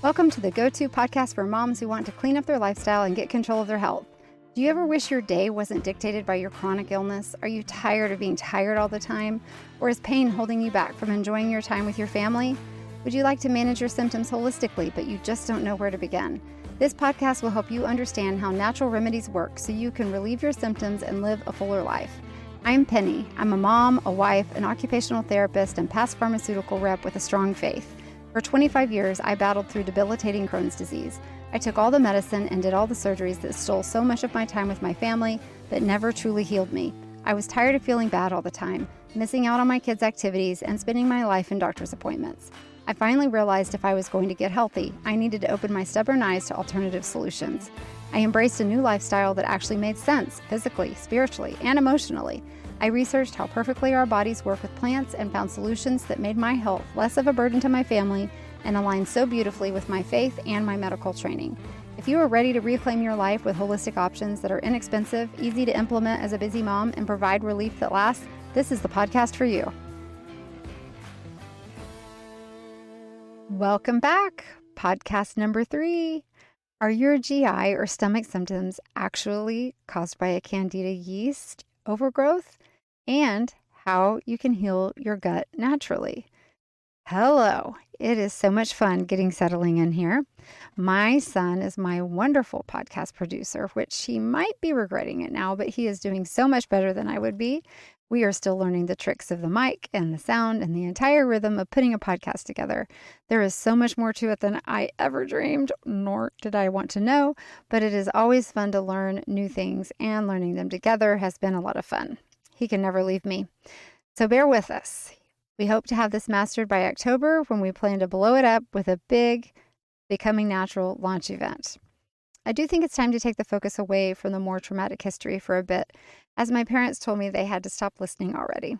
Welcome to the go-to podcast for moms who want to clean up their lifestyle and get control of their health. Do you ever wish your day wasn't dictated by your chronic illness? Are you tired of being tired all the time? Or is pain holding you back from enjoying your time with your family? Would you like to manage your symptoms holistically, but you just don't know where to begin? This podcast will help you understand how natural remedies work so you can relieve your symptoms and live a fuller life. I'm Penny. I'm a mom, a wife, an occupational therapist, and past pharmaceutical rep with a strong faith. For 25 years, I battled through debilitating Crohn's disease. I took all the medicine and did all the surgeries that stole so much of my time with my family that never truly healed me. I was tired of feeling bad all the time, missing out on my kids' activities, and spending my life in doctor's appointments. I finally realized if I was going to get healthy, I needed to open my stubborn eyes to alternative solutions. I embraced a new lifestyle that actually made sense physically, spiritually, and emotionally. I researched how perfectly our bodies work with plants and found solutions that made my health less of a burden to my family and aligned so beautifully with my faith and my medical training. If you are ready to reclaim your life with holistic options that are inexpensive, easy to implement as a busy mom, and provide relief that lasts, this is the podcast for you. Welcome back. Podcast number 3. Are your GI or stomach symptoms actually caused by a Candida yeast overgrowth? And how you can heal your gut naturally. Hello, it is so much fun settling in here. My son is my wonderful podcast producer, which he might be regretting it now, but he is doing so much better than I would be. We are still learning the tricks of the mic and the sound and the entire rhythm of putting a podcast together. There is so much more to it than I ever dreamed, nor did I want to know, but it is always fun to learn new things, and learning them together has been a lot of fun. He can never leave me. So bear with us. We hope to have this mastered by October, when we plan to blow it up with a big Becoming Natural launch event. I do think it's time to take the focus away from the more traumatic history for a bit, as my parents told me they had to stop listening already.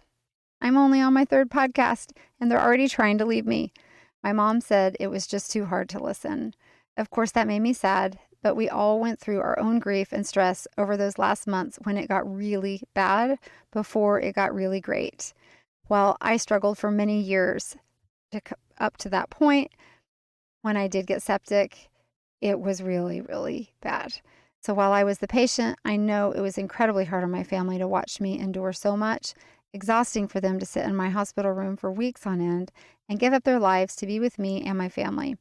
I'm only on my 3rd podcast, and they're already trying to leave me. My mom said it was just too hard to listen. Of course, that made me sad, but we all went through our own grief and stress over those last months when it got really bad before it got really great. While I struggled for many years up to that point, when I did get septic, it was really, really bad. So while I was the patient, I know it was incredibly hard on my family to watch me endure so much, exhausting for them to sit in my hospital room for weeks on end and give up their lives to be with me and my family.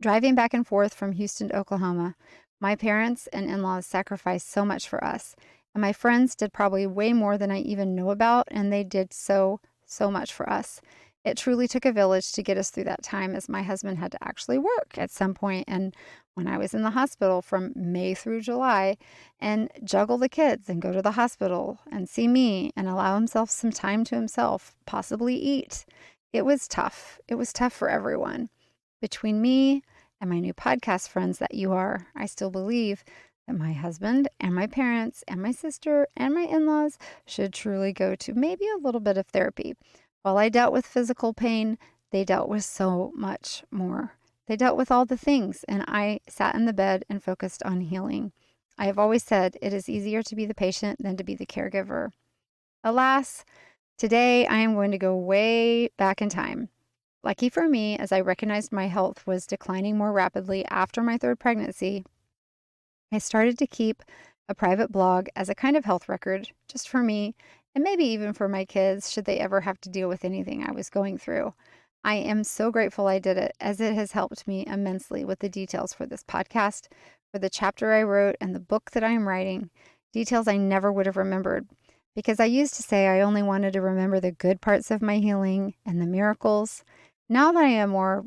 Driving back and forth from Houston to Oklahoma, my parents and in-laws sacrificed so much for us, and my friends did probably way more than I even know about, and they did so much for us. It truly took a village to get us through that time, as my husband had to actually work at some point, and when I was in the hospital from May through July, and juggle the kids and go to the hospital and see me and allow himself some time to himself, possibly eat. It was tough. It was tough for everyone. Between me and my new podcast friends that you are, I still believe that my husband and my parents and my sister and my in-laws should truly go to maybe a little bit of therapy. While I dealt with physical pain, they dealt with so much more. They dealt with all the things, and I sat in the bed and focused on healing. I have always said it is easier to be the patient than to be the caregiver. Alas, today I am going to go way back in time. Lucky for me, as I recognized my health was declining more rapidly after my 3rd pregnancy, I started to keep a private blog as a kind of health record, just for me, and maybe even for my kids, should they ever have to deal with anything I was going through. I am so grateful I did it, as it has helped me immensely with the details for this podcast, for the chapter I wrote, and the book that I am writing, details I never would have remembered. Because I used to say I only wanted to remember the good parts of my healing and the miracles. Now that I am more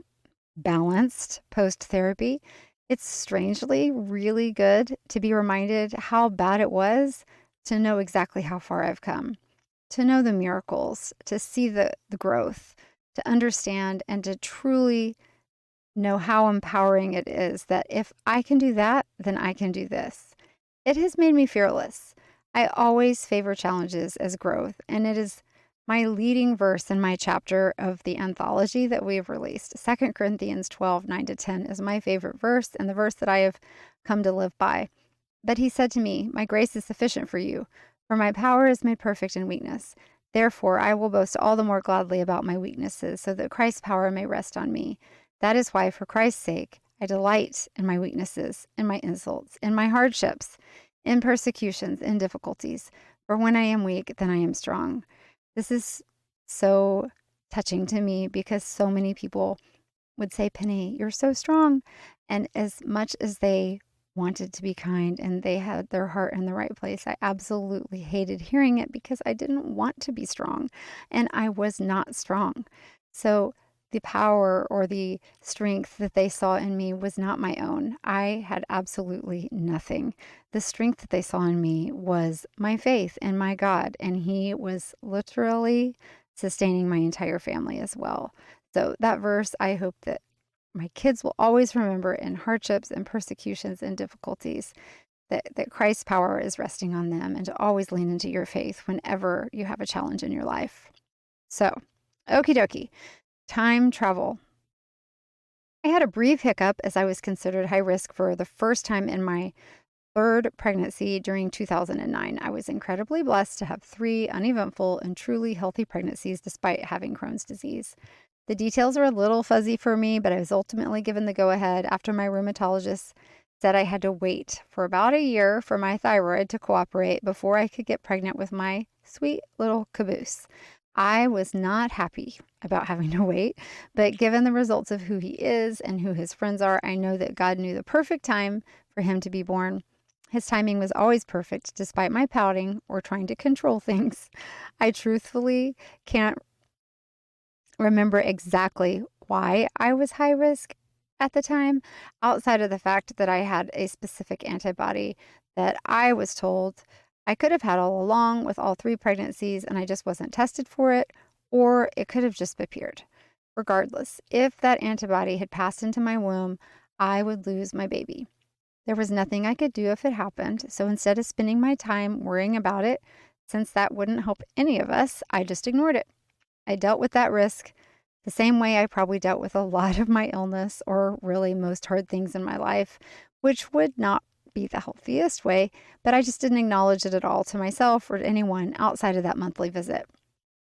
balanced post-therapy, it's strangely really good to be reminded how bad it was, to know exactly how far I've come, to know the miracles, to see the growth, to understand, and to truly know how empowering it is that if I can do that, then I can do this. It has made me fearless. I always favor challenges as growth, and it is my leading verse in my chapter of the anthology that we have released. 2 Corinthians 12, 9-10 is my favorite verse, and the verse that I have come to live by. But he said to me, "My grace is sufficient for you, for my power is made perfect in weakness. Therefore, I will boast all the more gladly about my weaknesses, so that Christ's power may rest on me. That is why, for Christ's sake, I delight in my weaknesses, in my insults, in my hardships, in persecutions, in difficulties. For when I am weak, then I am strong. This is so touching to me because so many people would say, Penny, you're so strong. And as much as they wanted to be kind and they had their heart in the right place, I absolutely hated hearing it because I didn't want to be strong and I was not strong. So the power or the strength that they saw in me was not my own. I had absolutely nothing. The strength that they saw in me was my faith in my God, and He was literally sustaining my entire family as well. So that verse, I hope that my kids will always remember in hardships and persecutions and difficulties that Christ's power is resting on them, and to always lean into your faith whenever you have a challenge in your life. So, okie dokie, time travel. I had a brief hiccup as I was considered high risk for the first time in my third pregnancy during 2009. I was incredibly blessed to have 3 uneventful and truly healthy pregnancies despite having Crohn's disease. The details are a little fuzzy for me, but I was ultimately given the go-ahead after my rheumatologist said I had to wait for about a year for my thyroid to cooperate before I could get pregnant with my sweet little caboose. I was not happy about having to wait, but given the results of who he is and who his friends are, I know that God knew the perfect time for him to be born. His timing was always perfect, despite my pouting or trying to control things. I truthfully can't remember exactly why I was high risk at the time, outside of the fact that I had a specific antibody that I was told I could have had all along with all 3 pregnancies and I just wasn't tested for it, or it could have just appeared. Regardless, if that antibody had passed into my womb, I would lose my baby. There was nothing I could do if it happened, so instead of spending my time worrying about it, since that wouldn't help any of us, I just ignored it. I dealt with that risk the same way I probably dealt with a lot of my illness, or really most hard things in my life, which would not be the healthiest way, but I just didn't acknowledge it at all to myself or to anyone outside of that monthly visit.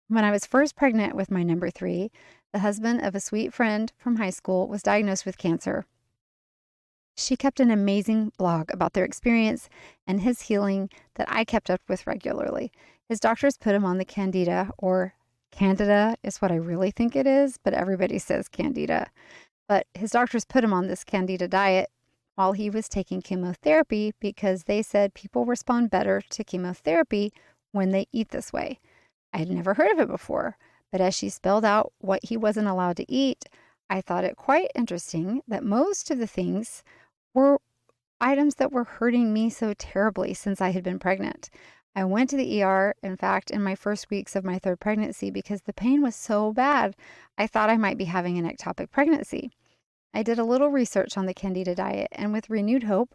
When I was first pregnant with my number 3, the husband of a sweet friend from high school was diagnosed with cancer. She kept an amazing blog about their experience and his healing that I kept up with regularly. His doctors put him on the Candida, or Candida is what I really think it is, but everybody says Candida. But his doctors put him on this Candida diet while he was taking chemotherapy because they said people respond better to chemotherapy when they eat this way. I had never heard of it before, but as she spelled out what he wasn't allowed to eat, I thought it quite interesting that most of the things were items that were hurting me so terribly since I had been pregnant. I went to the ER, in fact, in my first weeks of my third pregnancy because the pain was so bad. I thought I might be having an ectopic pregnancy. I did a little research on the Candida diet, and with renewed hope,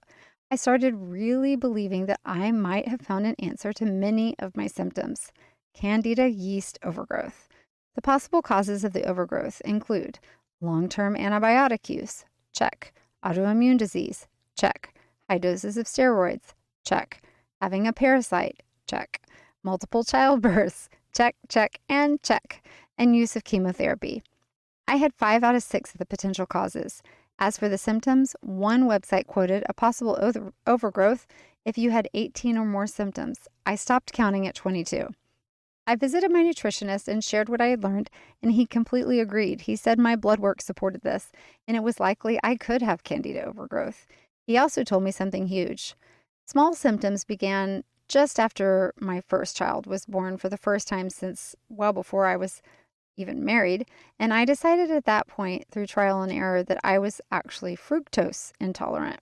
I started really believing that I might have found an answer to many of my symptoms. Candida yeast overgrowth. The possible causes of the overgrowth include long-term antibiotic use, check. Autoimmune disease, check. High doses of steroids, check. Having a parasite, check. Multiple childbirths, check, check, and check. And use of chemotherapy. I had 5 out of 6 of the potential causes. As for the symptoms, one website quoted a possible overgrowth if you had 18 or more symptoms. I stopped counting at 22. I visited my nutritionist and shared what I had learned, and he completely agreed. He said my blood work supported this, and it was likely I could have Candida overgrowth. He also told me something huge. Small symptoms began just after my first child was born for the first time since well before I was even married, and I decided at that point, through trial and error, that I was actually fructose intolerant.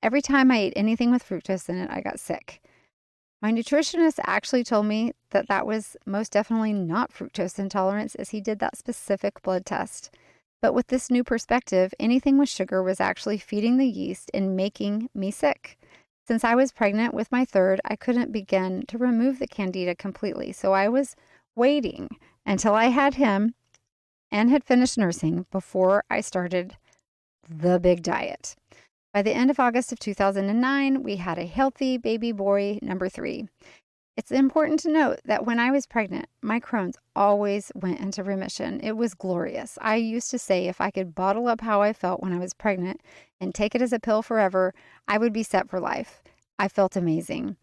Every time I ate anything with fructose in it, I got sick. My nutritionist actually told me that that was most definitely not fructose intolerance, as he did that specific blood test. But with this new perspective, anything with sugar was actually feeding the yeast and making me sick. Since I was pregnant with my third, I couldn't begin to remove the Candida completely, so I was waiting until I had him and had finished nursing before I started the big diet. By the end of August of 2009, we had a healthy baby boy, number 3. It's important to note that when I was pregnant, my Crohn's always went into remission. It was glorious. I used to say if I could bottle up how I felt when I was pregnant and take it as a pill forever, I would be set for life. I felt amazing.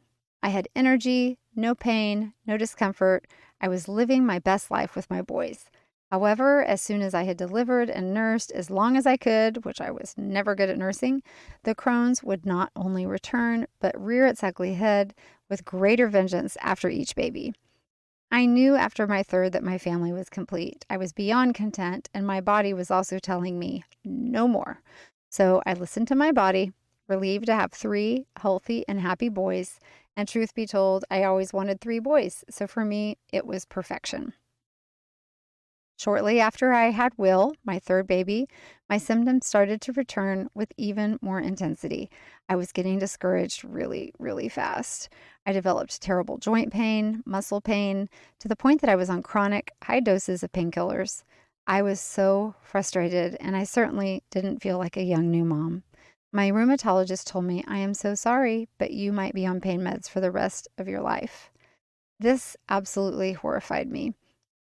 I had energy, no pain, no discomfort. I was living my best life with my boys. However, as soon as I had delivered and nursed as long as I could, which I was never good at nursing, the Crohn's would not only return, but rear its ugly head with greater vengeance after each baby. I knew after my third that my family was complete. I was beyond content, and my body was also telling me no more. So I listened to my body, relieved to have 3 healthy and happy boys. And truth be told, I always wanted 3 boys. So for me, it was perfection. Shortly after I had Will, my third baby, my symptoms started to return with even more intensity. I was getting discouraged really, really fast. I developed terrible joint pain, muscle pain, to the point that I was on chronic, high doses of painkillers. I was so frustrated, and I certainly didn't feel like a young new mom. My rheumatologist told me, "I am so sorry, but you might be on pain meds for the rest of your life." This absolutely horrified me.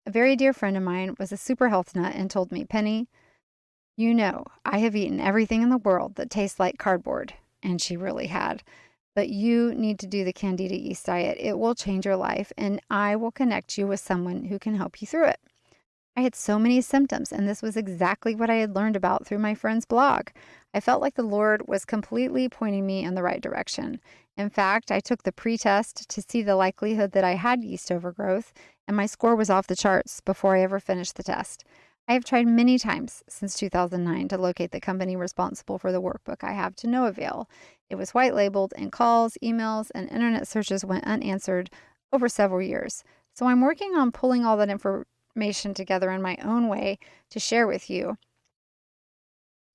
A very dear friend of mine was a super health nut and told me, "Penny, you know, I have eaten everything in the world that tastes like cardboard." And she really had. "But you need to do the Candida yeast diet. It will change your life, and I will connect you with someone who can help you through it." I had so many symptoms, and this was exactly what I had learned about through my friend's blog. I felt like the Lord was completely pointing me in the right direction. In fact, I took the pre-test to see the likelihood that I had yeast overgrowth, and my score was off the charts before I ever finished the test. I have tried many times since 2009 to locate the company responsible for the workbook I have to no avail. It was white labeled, and calls, emails, and internet searches went unanswered over several years. So I'm working on pulling all that information together in my own way to share with you.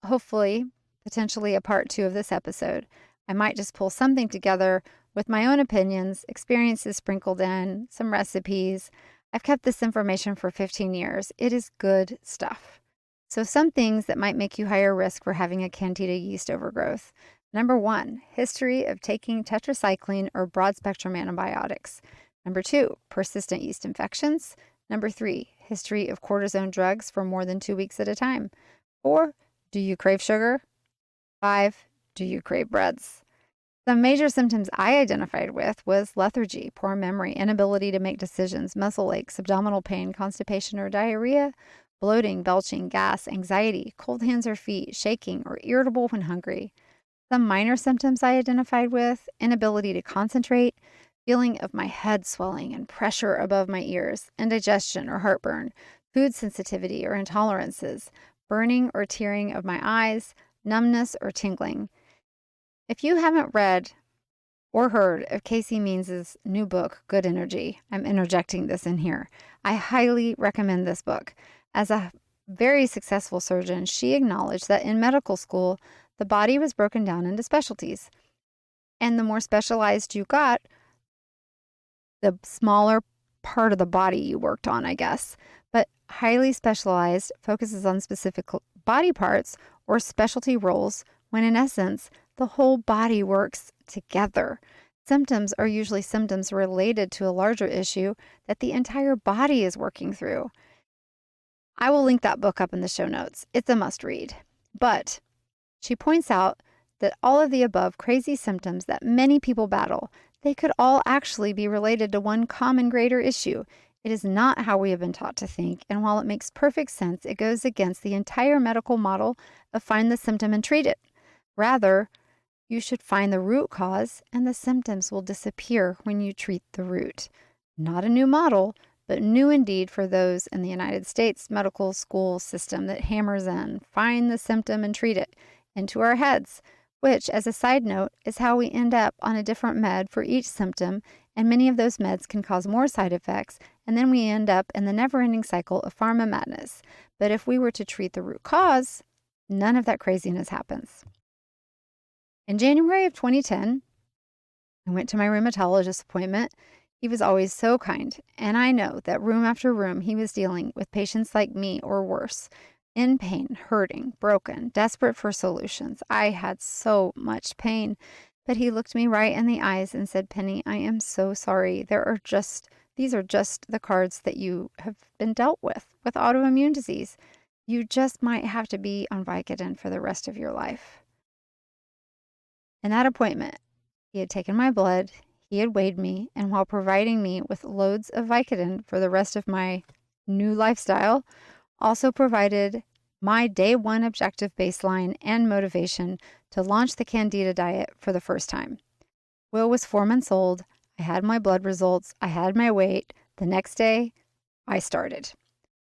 Hopefully, potentially a part 2 of this episode. I might just pull something together with my own opinions, experiences sprinkled in, some recipes. I've kept this information for 15 years. It is good stuff. So some things that might make you higher risk for having a Candida yeast overgrowth. Number 1, history of taking tetracycline or broad-spectrum antibiotics. Number 2, persistent yeast infections. Number 3, history of cortisone drugs for more than 2 weeks at a time. 4, do you crave sugar? 5, do you crave breads? The major symptoms I identified with was lethargy, poor memory, inability to make decisions, muscle aches, abdominal pain, constipation or diarrhea, bloating, belching, gas, anxiety, cold hands or feet, shaking, or irritable when hungry. Some minor symptoms I identified with: inability to concentrate, feeling of my head swelling and pressure above my ears, indigestion or heartburn, food sensitivity or intolerances, burning or tearing of my eyes, numbness or tingling. If you haven't read or heard of Casey Means's new book, Good Energy, I'm interjecting this in here. I highly recommend this book. As a very successful surgeon, she acknowledged that in medical school, the body was broken down into specialties. And the more specialized you got, the smaller part of the body you worked on, I guess. But highly specialized focuses on specific body parts or specialty roles, when in essence, the whole body works together. Symptoms are usually symptoms related to a larger issue that the entire body is working through. I will link that book up in the show notes. It's a must read. But she points out that all of the above crazy symptoms that many people battle, they could all actually be related to one common greater issue. It is not how we have been taught to think, and while it makes perfect sense, it goes against the entire medical model of find the symptom and treat it. Rather, you should find the root cause, and the symptoms will disappear when you treat the root. Not a new model, but new indeed for those in the United States medical school system that hammers in find the symptom and treat it into our heads, which, as a side note, is how we end up on a different med for each symptom, and many of those meds can cause more side effects, and then we end up in the never-ending cycle of pharma madness. But if we were to treat the root cause, none of that craziness happens. In January of 2010, I went to my rheumatologist appointment. He was always so kind, and I know that room after room he was dealing with patients like me or worse, in pain, hurting, broken, desperate for solutions. I had so much pain. But he looked me right in the eyes and said, Penny, I am so sorry. These are just the cards that you have been dealt with autoimmune disease. You just might have to be on Vicodin for the rest of your life. In that appointment, he had taken my blood, he had weighed me, and while providing me with loads of Vicodin for the rest of my new lifestyle, also provided my day one objective baseline and motivation to launch the Candida diet for the first time. Will was 4 months old. I had my blood results. I had my weight. The next day, I started.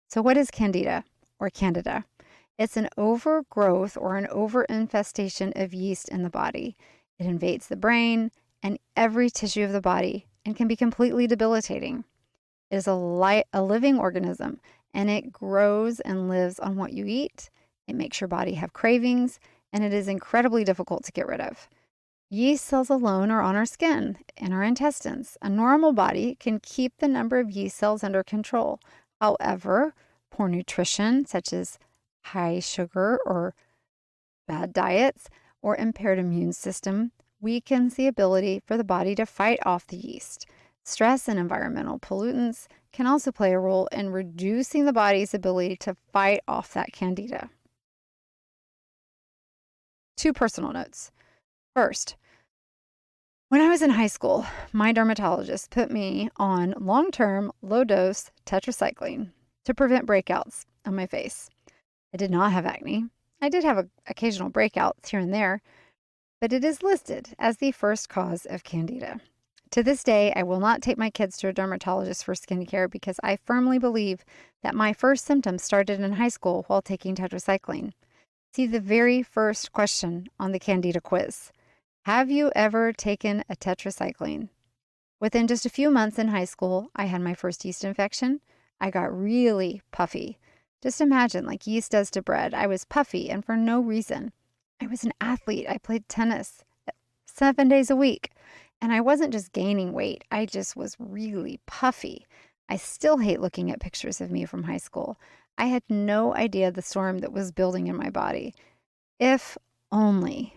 So what is Candida or Candida? It's an overgrowth or an overinfestation of yeast in the body. It invades the brain and every tissue of the body and can be completely debilitating. It is a living organism, and it grows and lives on what you eat. It makes your body have cravings, and it is incredibly difficult to get rid of. Yeast cells alone are on our skin, in our intestines. A normal body can keep the number of yeast cells under control. However, poor nutrition, such as high sugar or bad diets or impaired immune system, weakens the ability for the body to fight off the yeast. Stress and environmental pollutants can also play a role in reducing the body's ability to fight off that candida. 2 personal notes. First, when I was in high school, my dermatologist put me on long-term, low-dose tetracycline to prevent breakouts on my face. I did not have acne. I did have occasional breakouts here and there, but it is listed as the first cause of candida. To this day, I will not take my kids to a dermatologist for skincare because I firmly believe that my first symptoms started in high school while taking tetracycline. See the very first question on the Candida quiz. Have you ever taken a tetracycline? Within just a few months in high school, I had my first yeast infection. I got really puffy. Just imagine, like yeast does to bread. I was puffy and for no reason. I was an athlete. I played tennis 7 days a week. And I wasn't just gaining weight. I just was really puffy. I still hate looking at pictures of me from high school. I had no idea the storm that was building in my body. If only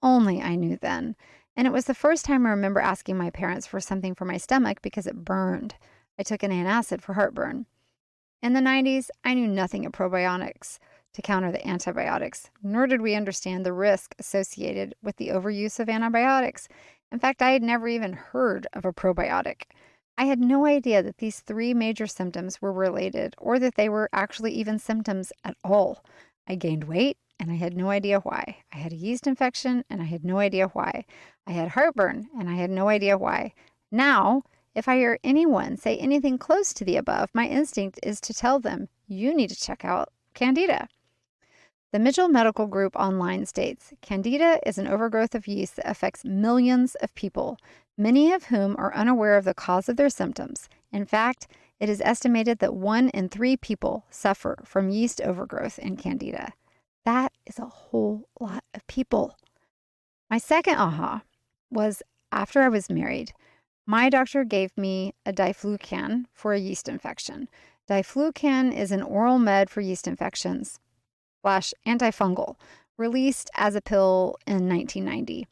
I knew then. And it was the first time I remember asking my parents for something for my stomach because it burned. I took an antacid for heartburn. In the 90s, I knew nothing of probiotics to counter the antibiotics, nor did we understand the risk associated with the overuse of antibiotics. In fact, I had never even heard of a probiotic. I had no idea that these 3 major symptoms were related or that they were actually even symptoms at all. I gained weight and I had no idea why. I had a yeast infection and I had no idea why. I had heartburn and I had no idea why. Now, if I hear anyone say anything close to the above, my instinct is to tell them, you need to check out Candida. The Mitchell Medical Group online states, Candida is an overgrowth of yeast that affects millions of people, many of whom are unaware of the cause of their symptoms. In fact, it is estimated that 1 in 3 people suffer from yeast overgrowth in Candida. That is a whole lot of people. My second aha was after I was married. My doctor gave me a diflucan for a yeast infection. Diflucan is an oral med for yeast infections / antifungal, released as a pill in 1990.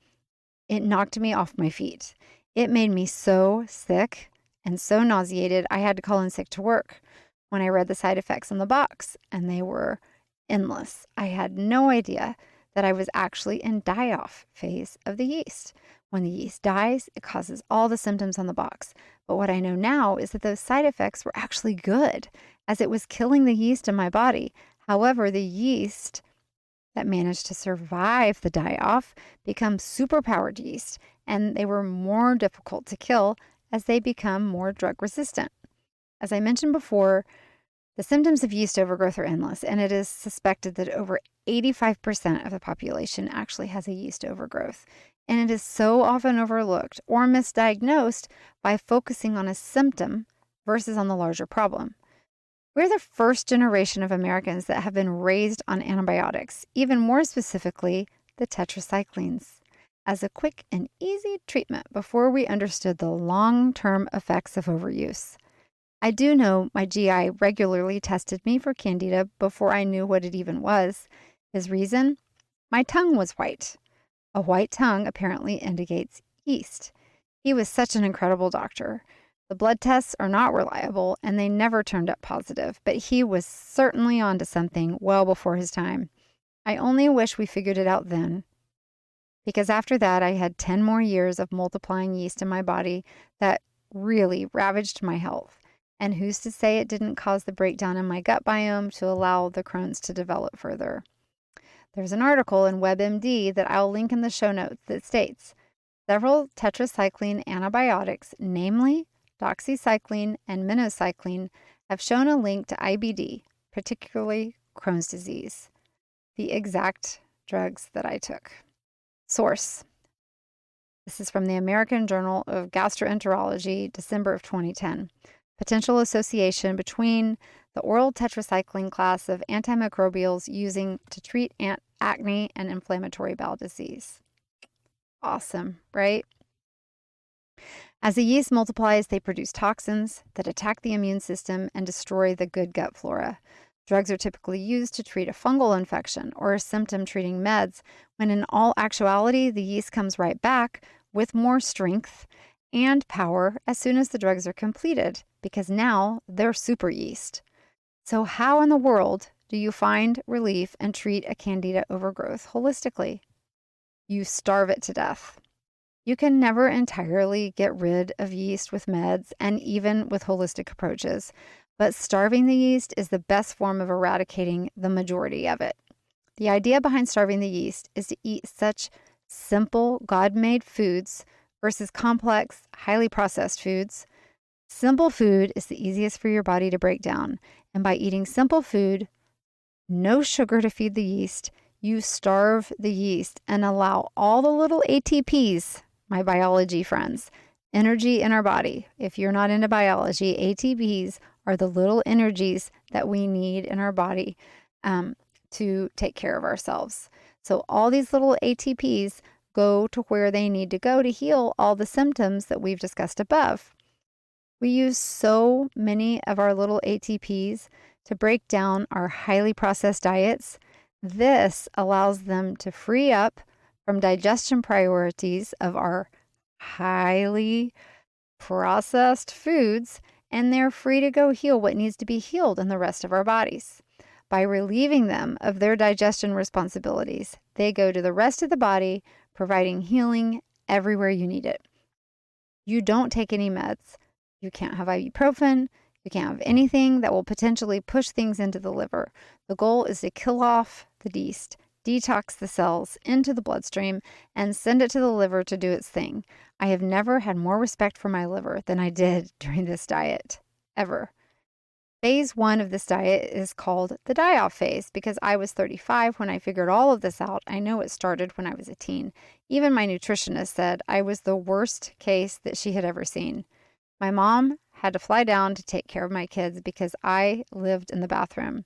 It knocked me off my feet. It made me so sick and so nauseated, I had to call in sick to work when I read the side effects on the box, and they were endless. I had no idea that I was actually in die-off phase of the yeast. When the yeast dies, it causes all the symptoms on the box. But what I know now is that those side effects were actually good, as it was killing the yeast in my body. However, the yeast that managed to survive the die-off become superpowered yeast, and they were more difficult to kill as they become more drug resistant. As I mentioned before, the symptoms of yeast overgrowth are endless, and it is suspected that over 85% of the population actually has a yeast overgrowth. And it is so often overlooked or misdiagnosed by focusing on a symptom versus on the larger problem. We're the first generation of Americans that have been raised on antibiotics, even more specifically, the tetracyclines, as a quick and easy treatment before we understood the long-term effects of overuse. I do know my GI regularly tested me for Candida before I knew what it even was. His reason? My tongue was white. A white tongue apparently indicates yeast. He was such an incredible doctor. The blood tests are not reliable and they never turned up positive, but he was certainly onto something well before his time. I only wish we figured it out then, because after that, I had 10 more years of multiplying yeast in my body that really ravaged my health. And who's to say it didn't cause the breakdown in my gut biome to allow the Crohn's to develop further? There's an article in WebMD that I'll link in the show notes that states several tetracycline antibiotics, namely doxycycline and minocycline, have shown a link to IBD, particularly Crohn's disease, the exact drugs that I took. Source. This is from the American Journal of Gastroenterology, December of 2010. Potential association between the oral tetracycline class of antimicrobials using to treat acne and inflammatory bowel disease. Awesome, right? As the yeast multiplies, they produce toxins that attack the immune system and destroy the good gut flora. Drugs are typically used to treat a fungal infection or symptom-treating meds, when in all actuality, the yeast comes right back with more strength and power as soon as the drugs are completed, because now they're super yeast. So how in the world do you find relief and treat a Candida overgrowth holistically? You starve it to death. You can never entirely get rid of yeast with meds and even with holistic approaches, but starving the yeast is the best form of eradicating the majority of it. The idea behind starving the yeast is to eat such simple, God-made foods versus complex, highly processed foods. Simple food is the easiest for your body to break down, and by eating simple food, no sugar to feed the yeast, you starve the yeast and allow all the little ATPs, my biology friends, energy in our body. If you're not into biology, ATPs are the little energies that we need in our body to take care of ourselves. So all these little ATPs go to where they need to go to heal all the symptoms that we've discussed above. We use so many of our little ATPs to break down our highly processed diets. This allows them to free up from digestion priorities of our highly processed foods, and they're free to go heal what needs to be healed in the rest of our bodies. By relieving them of their digestion responsibilities, they go to the rest of the body, providing healing everywhere you need it. You don't take any meds. You can't have ibuprofen. You can't have anything that will potentially push things into the liver. The goal is to kill off the yeast, detox the cells into the bloodstream, and send it to the liver to do its thing. I have never had more respect for my liver than I did during this diet, ever. Phase 1 of this diet is called the die-off phase because I was 35 when I figured all of this out. I know it started when I was a teen. Even my nutritionist said I was the worst case that she had ever seen. My mom had to fly down to take care of my kids because I lived in the bathroom.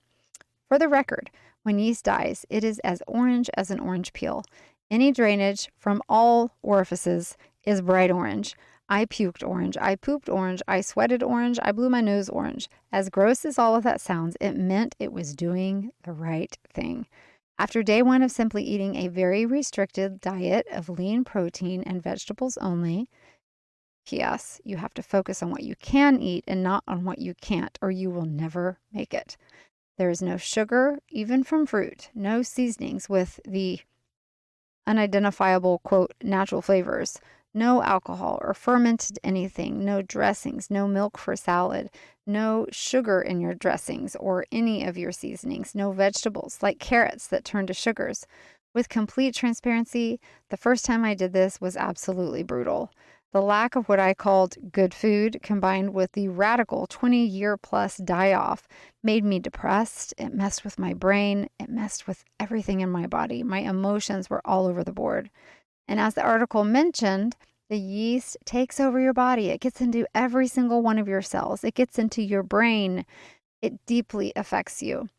For the record, when yeast dies, it is as orange as an orange peel. Any drainage from all orifices is bright orange. I puked orange. I pooped orange. I sweated orange. I blew my nose orange. As gross as all of that sounds, it meant it was doing the right thing. After day 1 of simply eating a very restricted diet of lean protein and vegetables only, P.S. You have to focus on what you can eat and not on what you can't, or you will never make it. There is no sugar, even from fruit, no seasonings with the unidentifiable, quote, natural flavors, no alcohol or fermented anything, no dressings, no milk for salad, no sugar in your dressings or any of your seasonings, no vegetables like carrots that turn to sugars. With complete transparency, the first time I did this was absolutely brutal. The lack of what I called good food combined with the radical 20-year-plus die-off made me depressed. It messed with my brain. It messed with everything in my body. My emotions were all over the board. And as the article mentioned, the yeast takes over your body. It gets into every single one of your cells. It gets into your brain. It deeply affects you.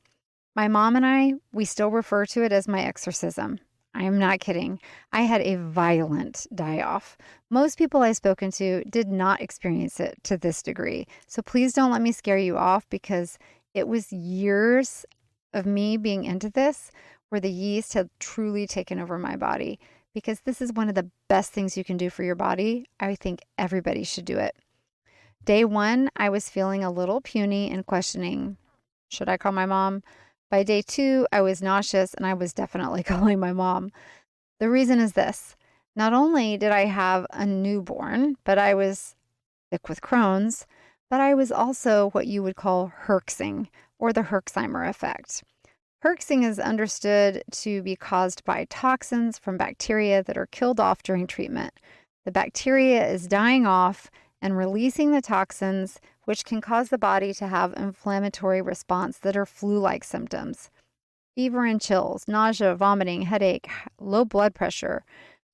My mom and we still refer to it as my exorcism. I am not kidding. I had a violent die-off. Most people I've spoken to did not experience it to this degree. So please don't let me scare you off, because it was years of me being into this where the yeast had truly taken over my body. because this is one of the best things you can do for your body. I think everybody should do it. Day 1, I was feeling a little puny and questioning, should I call my mom? By day 2, I was nauseous and I was definitely calling my mom. The reason is this. Not only did I have a newborn, but I was sick with Crohn's, but I was also what you would call herxing, or the Herxheimer effect. Herxing is understood to be caused by toxins from bacteria that are killed off during treatment. The bacteria is dying off and releasing the toxins, which can cause the body to have inflammatory response that are flu-like symptoms. Fever and chills, nausea, vomiting, headache, low blood pressure,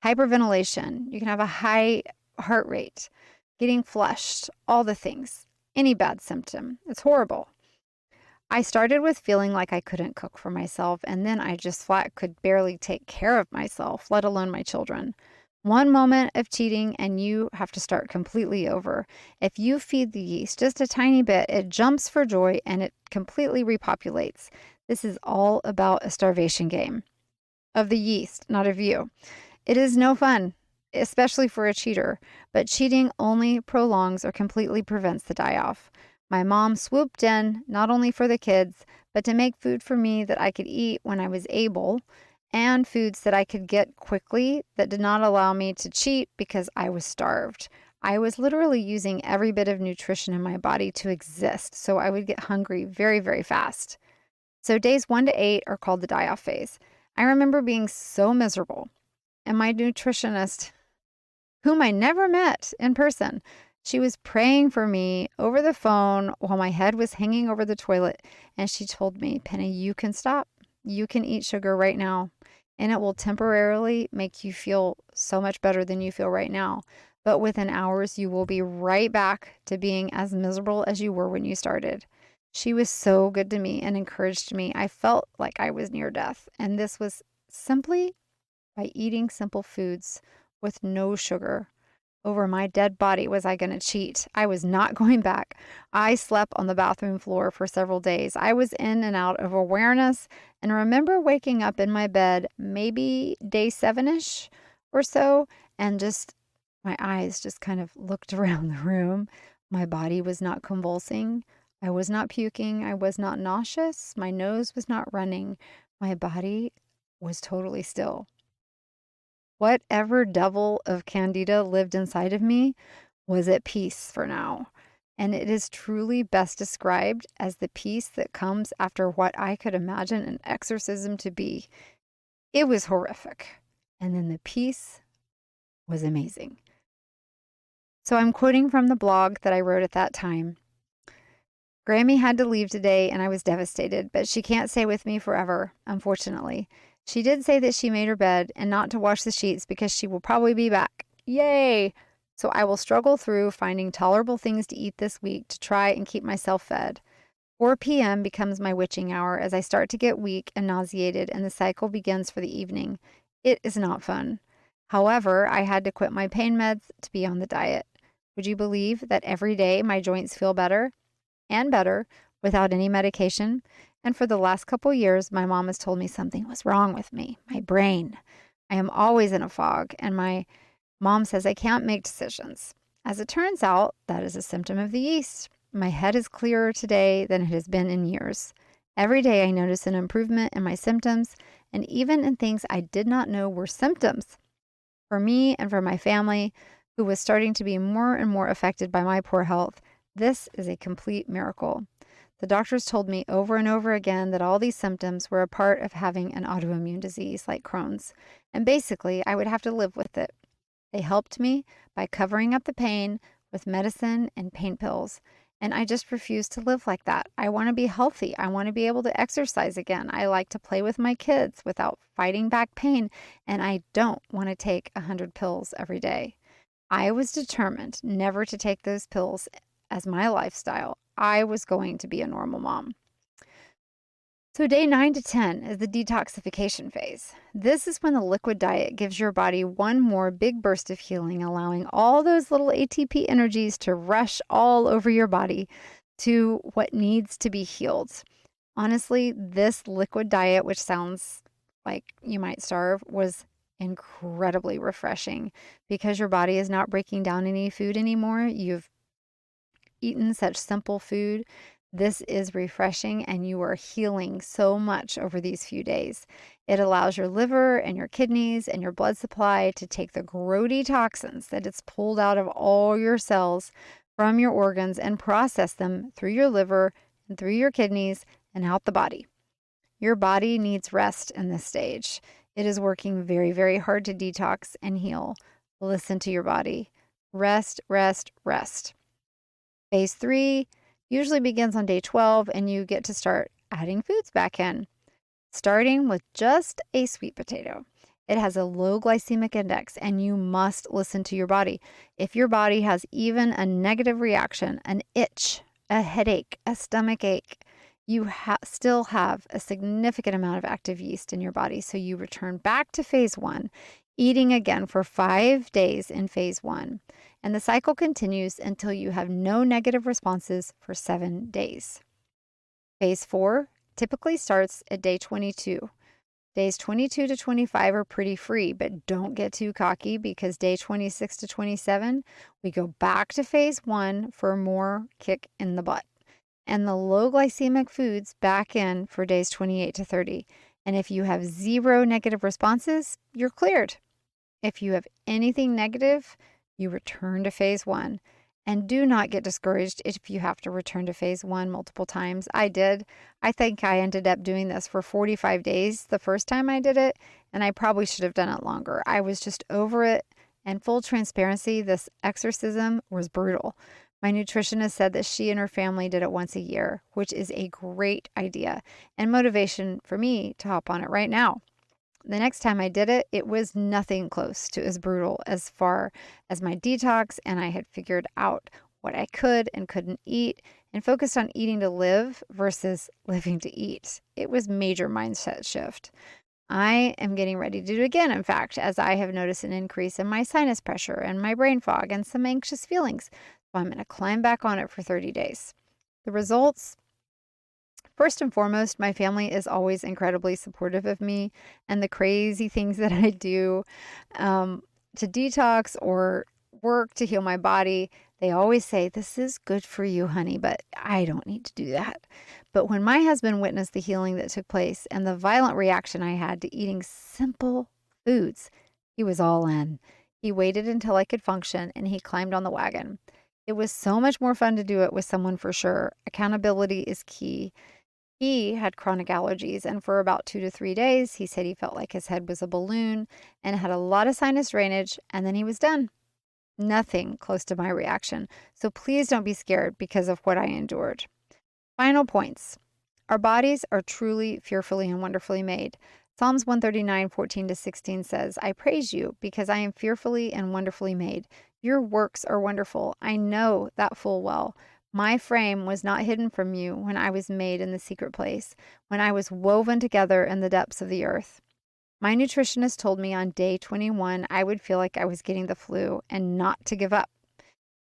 hyperventilation. You can have a high heart rate, getting flushed, all the things. Any bad symptom. It's horrible. I started with feeling like I couldn't cook for myself, and then I just flat could barely take care of myself, let alone my children. One moment of cheating and you have to start completely over. If you feed the yeast just a tiny bit, it jumps for joy and it completely repopulates. This is all about a starvation game of the yeast, not of you. It is no fun, especially for a cheater, but cheating only prolongs or completely prevents the die-off. My mom swooped in, not only for the kids, but to make food for me that I could eat when I was able, and foods that I could get quickly that did not allow me to cheat because I was starved. I was literally using every bit of nutrition in my body to exist, so I would get hungry very, very fast. So days 1 to 8 are called the die-off phase. I remember being so miserable, and my nutritionist, whom I never met in person, she was praying for me over the phone while my head was hanging over the toilet, and she told me, Penny, you can stop. You can eat sugar right now, and it will temporarily make you feel so much better than you feel right now. But within hours, you will be right back to being as miserable as you were when you started. She was so good to me and encouraged me. I felt like I was near death, and this was simply by eating simple foods with no sugar. Over my dead body was I going to cheat. I was not going back. I slept on the bathroom floor for several days. I was in and out of awareness and remember waking up in my bed maybe day 7-ish or so, and just my eyes just kind of looked around the room. My body was not convulsing. I was not puking. I was not nauseous. My nose was not running. My body was totally still. Whatever devil of Candida lived inside of me was at peace for now. And it is truly best described as the peace that comes after what I could imagine an exorcism to be. It was horrific. And then the peace was amazing. So I'm quoting from the blog that I wrote at that time. Grammy had to leave today and I was devastated, but she can't stay with me forever, unfortunately. She did say that she made her bed and not to wash the sheets because she will probably be back. Yay! So I will struggle through finding tolerable things to eat this week to try and keep myself fed. 4 p.m. becomes my witching hour as I start to get weak and nauseated and the cycle begins for the evening. It is not fun. However, I had to quit my pain meds to be on the diet. Would you believe that every day my joints feel better and better without any medication? And for the last couple years, my mom has told me something was wrong with me, my brain. I am always in a fog, and my mom says I can't make decisions. As it turns out, that is a symptom of the yeast. My head is clearer today than it has been in years. Every day I notice an improvement in my symptoms, and even in things I did not know were symptoms. For me and for my family, who was starting to be more and more affected by my poor health, this is a complete miracle. The doctors told me over and over again that all these symptoms were a part of having an autoimmune disease like Crohn's, and basically I would have to live with it. They helped me by covering up the pain with medicine and pain pills, and I just refuse to live like that. I want to be healthy. I want to be able to exercise again. I like to play with my kids without fighting back pain, and I don't want to take 100 pills every day. I was determined never to take those pills as my lifestyle. I was going to be a normal mom. So day 9 to 10 is the detoxification phase. This is when the liquid diet gives your body one more big burst of healing, allowing all those little ATP energies to rush all over your body to what needs to be healed. Honestly, this liquid diet, which sounds like you might starve, was incredibly refreshing because your body is not breaking down any food anymore. You've eaten such simple food. This is refreshing and you are healing so much over these few days. It allows your liver and your kidneys and your blood supply to take the grody toxins that it's pulled out of all your cells from your organs and process them through your liver and through your kidneys and out the body. Your body needs rest in this stage. It is working very, very hard to detox and heal. Listen to your body. Rest, rest, rest. Phase 3 usually begins on day 12, and you get to start adding foods back in, starting with just a sweet potato. It has a low glycemic index, and you must listen to your body. If your body has even a negative reaction, an itch, a headache, a stomach ache, you still have a significant amount of active yeast in your body. So you return back to phase 1, eating again for 5 days in phase 1. And the cycle continues until you have no negative responses for 7 days. Phase 4 typically starts at day 22. Days 22 to 25 are pretty free, but don't get too cocky because day 26 to 27, we go back to phase 1 for more kick in the butt. And the low glycemic foods back in for days 28 to 30. And if you have 0 negative responses, you're cleared. If you have anything negative, you return to phase 1. And do not get discouraged if you have to return to phase 1 multiple times. I did. I think I ended up doing this for 45 days the first time I did it, and I probably should have done it longer. I was just over it. And full transparency, this exorcism was brutal. My nutritionist said that she and her family did it once a year, which is a great idea and motivation for me to hop on it right now. The next time I did it, it was nothing close to as brutal as far as my detox, and I had figured out what I could and couldn't eat and focused on eating to live versus living to eat. It was major mindset shift. I am getting ready to do it again, in fact, as I have noticed an increase in my sinus pressure and my brain fog and some anxious feelings. So I'm going to climb back on it for 30 days. The results, first and foremost, my family is always incredibly supportive of me and the crazy things that I do to detox or work to heal my body. They always say, "This is good for you, honey," but I don't need to do that. But when my husband witnessed the healing that took place and the violent reaction I had to eating simple foods, he was all in. He waited until I could function and he climbed on the wagon. It was so much more fun to do it with someone for sure. Accountability is key. He had chronic allergies, and for about 2 to 3 days, he said he felt like his head was a balloon and had a lot of sinus drainage, and then he was done. Nothing close to my reaction. So please don't be scared because of what I endured. Final points. Our bodies are truly fearfully and wonderfully made. Psalms 139:14-16 says, "I praise you because I am fearfully and wonderfully made. Your works are wonderful. I know that full well. My frame was not hidden from you when I was made in the secret place, when I was woven together in the depths of the earth." My nutritionist told me on day 21 I would feel like I was getting the flu and not to give up.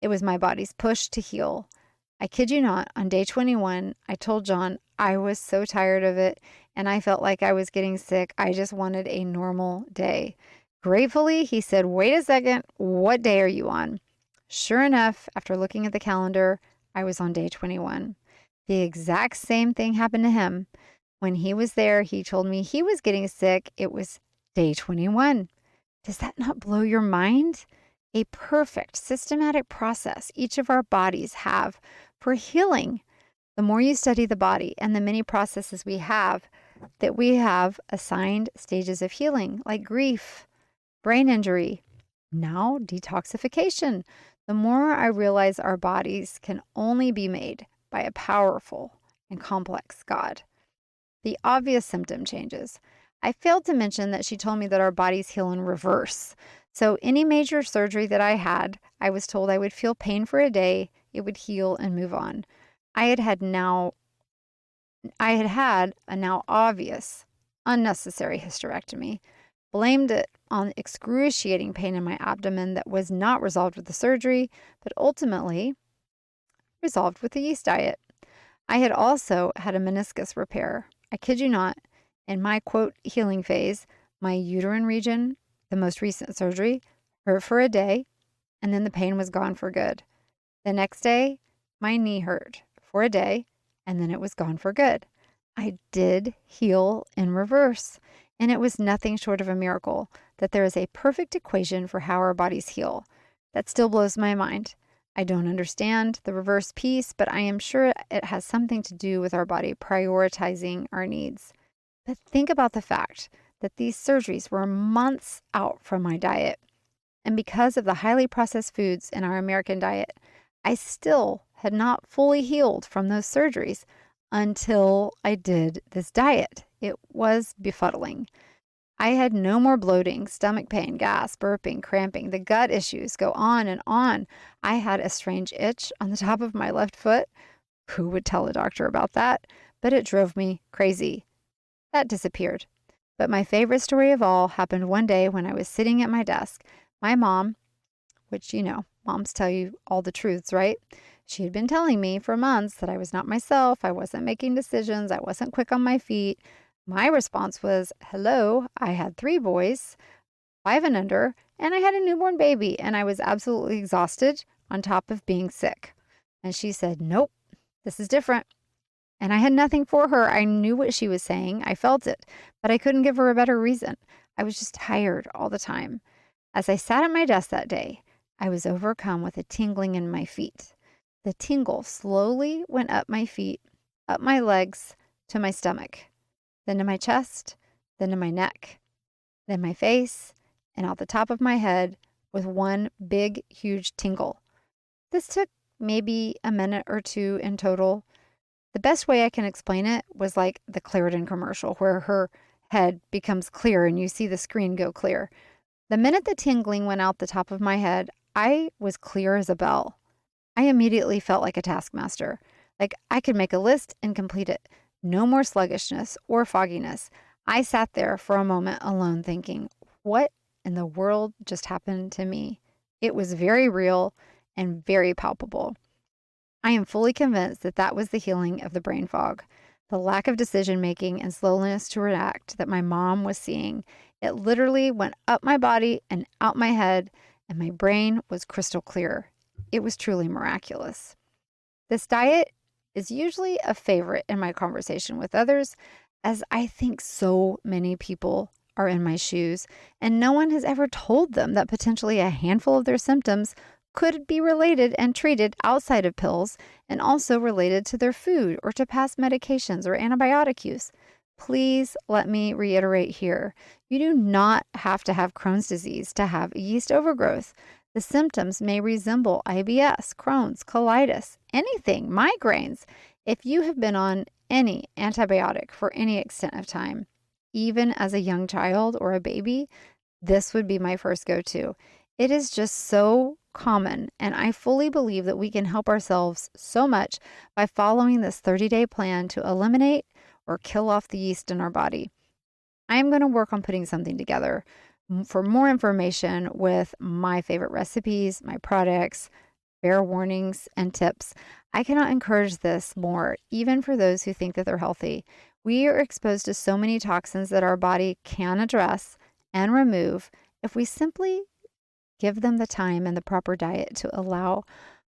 It was my body's push to heal. I kid you not, on day 21, I told John I was so tired of it and I felt like I was getting sick. I just wanted a normal day. Gratefully, he said, "Wait a second, what day are you on?" Sure enough, after looking at the calendar, I was on day 21. The exact same thing happened to him. When he was there, he told me he was getting sick. It was day 21. Does that not blow your mind? A perfect, systematic process each of our bodies have for healing. The more you study the body and the many processes we have, that we have assigned stages of healing, like grief, brain injury, now detoxification. The more I realize our bodies can only be made by a powerful and complex God. The obvious symptom changes. I failed to mention that she told me that our bodies heal in reverse. So any major surgery that I had, I was told I would feel pain for a day, it would heal and move on. I had had a now obvious, unnecessary hysterectomy, blamed it on excruciating pain in my abdomen that was not resolved with the surgery, but ultimately resolved with the yeast diet. I had also had a meniscus repair. I kid you not, in my quote healing phase, my uterine region The most recent surgery hurt for a day, and then the pain was gone for good. The next day, my knee hurt for a day, and then it was gone for good. I did heal in reverse, and it was nothing short of a miracle that there is a perfect equation for how our bodies heal. That still blows my mind. I don't understand the reverse piece, but I am sure it has something to do with our body prioritizing our needs. But think about the fact that these surgeries were months out from my diet. And because of the highly processed foods in our American diet, I still had not fully healed from those surgeries until I did this diet. It was befuddling. I had no more bloating, stomach pain, gas, burping, cramping. The gut issues go on and on. I had a strange itch on the top of my left foot. Who would tell a doctor about that? But it drove me crazy. That disappeared. But my favorite story of all happened one day when I was sitting at my desk. My mom, which moms tell you all the truths, right? She had been telling me for months that I was not myself. I wasn't making decisions. I wasn't quick on my feet. My response was, hello, I had 3 boys, 5 and under, and I had a newborn baby, and I was absolutely exhausted on top of being sick. And she said, nope, this is different. And I had nothing for her. I knew what she was saying. I felt it, but I couldn't give her a better reason. I was just tired all the time. As I sat at my desk that day, I was overcome with a tingling in my feet. The tingle slowly went up my feet, up my legs, to my stomach, then to my chest, then to my neck, then my face, and out the top of my head with one big, huge tingle. This took maybe a minute or 2 in total. The best way I can explain it was like the Claritin commercial where her head becomes clear and you see the screen go clear. The minute the tingling went out the top of my head, I was clear as a bell. I immediately felt like a taskmaster, like I could make a list and complete it. No more sluggishness or fogginess. I sat there for a moment alone thinking, what in the world just happened to me? It was very real and very palpable. I am fully convinced that that was the healing of the brain fog, the lack of decision making and slowness to react that my mom was seeing. It literally went up my body and out my head, and my brain was crystal clear. It was truly miraculous. This diet is usually a favorite in my conversation with others, as I think so many people are in my shoes, and no one has ever told them that potentially a handful of their symptoms could be related and treated outside of pills and also related to their food or to past medications or antibiotic use. Please let me reiterate here. You do not have to have Crohn's disease to have yeast overgrowth. The symptoms may resemble IBS, Crohn's, colitis, anything, migraines. If you have been on any antibiotic for any extent of time, even as a young child or a baby, this would be my first go-to. It is just so common, and I fully believe that we can help ourselves so much by following this 30-day plan to eliminate or kill off the yeast in our body. I am going to work on putting something together for more information with my favorite recipes, my products, fair warnings, and tips. I cannot encourage this more, even for those who think that they're healthy. We are exposed to so many toxins that our body can address and remove if we simply give them the time and the proper diet to allow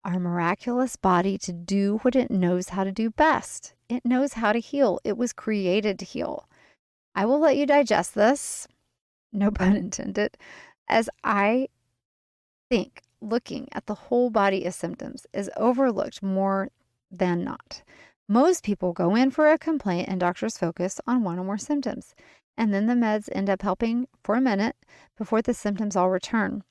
our miraculous body to do what it knows how to do best. It knows how to heal. It was created to heal. I will let you digest this, no pun intended, as I think looking at the whole body of symptoms is overlooked more than not. Most people go in for a complaint and doctors focus on one or more symptoms, and then the meds end up helping for a minute before the symptoms all return,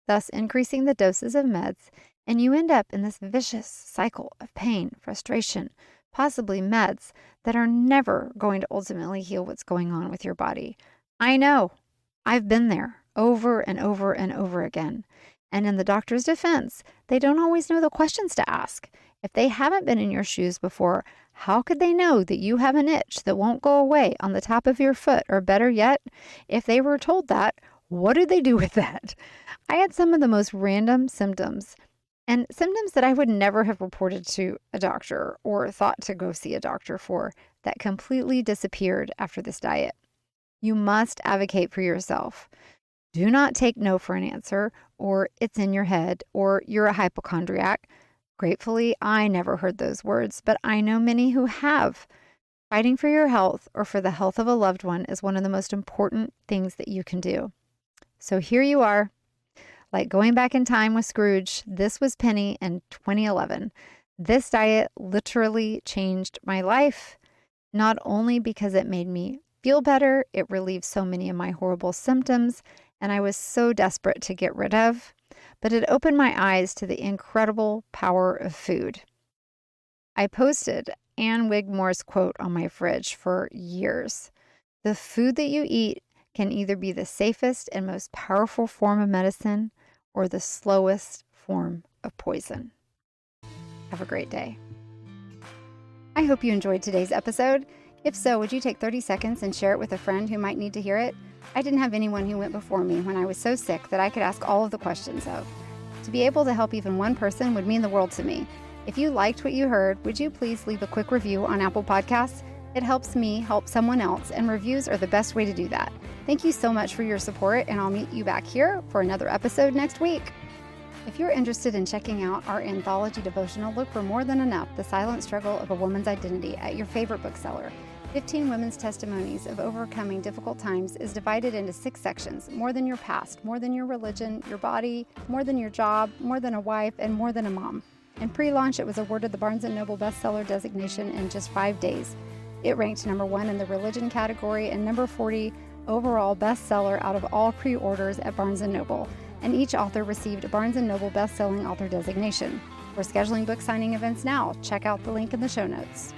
thus increasing the doses of meds, and you end up in this vicious cycle of pain, frustration, possibly meds that are never going to ultimately heal what's going on with your body. I know. I've been there over and over and over again. And in the doctor's defense, they don't always know the questions to ask. If they haven't been in your shoes before, how could they know that you have an itch that won't go away on the top of your foot? Or better yet, if they were told that, what did they do with that? I had some of the most random symptoms, and symptoms that I would never have reported to a doctor or thought to go see a doctor for, that completely disappeared after this diet. You must advocate for yourself. Do not take no for an answer, or it's in your head, or you're a hypochondriac. Gratefully, I never heard those words, but I know many who have. Fighting for your health or for the health of a loved one is one of the most important things that you can do. So here you are, like going back in time with Scrooge. This was Penny in 2011. This diet literally changed my life, not only because it made me feel better, it relieved so many of my horrible symptoms, and I was so desperate to get rid of, but it opened my eyes to the incredible power of food. I posted Anne Wigmore's quote on my fridge for years. The food that you eat can either be the safest and most powerful form of medicine or the slowest form of poison. Have a great day. I hope you enjoyed today's episode. If so, would you take 30 seconds and share it with a friend who might need to hear it? I didn't have anyone who went before me when I was so sick that I could ask all of the questions of. To be able to help even one person would mean the world to me. If you liked what you heard, would you please leave a quick review on Apple Podcasts? It helps me help someone else, and reviews are the best way to do that. Thank you so much for your support, and I'll meet you back here for another episode next week. If you're interested in checking out our anthology devotional, look for More Than Enough, The Silent Struggle of a Woman's Identity at your favorite bookseller. 15 women's testimonies of overcoming difficult times is divided into 6 sections: more than your past, more than your religion, your body, more than your job, more than a wife, and more than a mom. In pre-launch, it was awarded the Barnes & Noble bestseller designation in just 5 days. It ranked number 1 in the religion category and number 40 overall bestseller out of all pre-orders at Barnes & Noble, and each author received a Barnes & Noble best-selling author designation. We're scheduling book signing events now. Check out the link in the show notes.